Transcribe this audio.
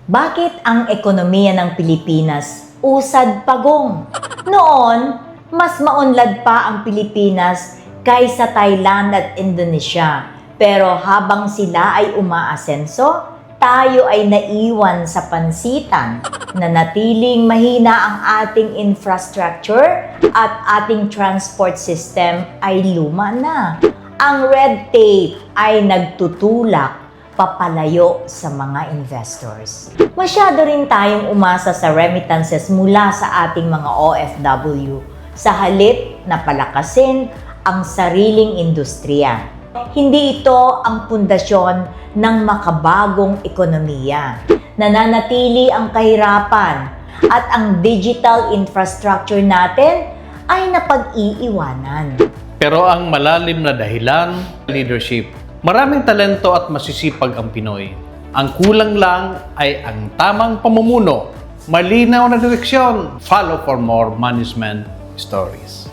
Bakit ang ekonomiya ng Pilipinas usad pagong? Noon, mas maunlad pa ang Pilipinas kaysa Thailand at Indonesia. Pero habang sila ay umaasenso, tayo ay naiwan sa pansitan. Nanatiling mahina ang ating infrastructure at ating transport system ay luma na. Ang red tape ay nagtutulak papalayo sa mga investors. Masyado rin tayong umasa sa remittances mula sa ating mga OFW sa halip na palakasin ang sariling industriya. Hindi ito ang pundasyon ng makabagong ekonomiya. Nananatili ang kahirapan at ang digital infrastructure natin ay napag-iiwanan. Pero ang malalim na dahilan, leadership. Maraming talento at masisipag ang Pinoy. Ang kulang lang ay ang tamang pamumuno, malinaw na direksyon. Follow for more management stories.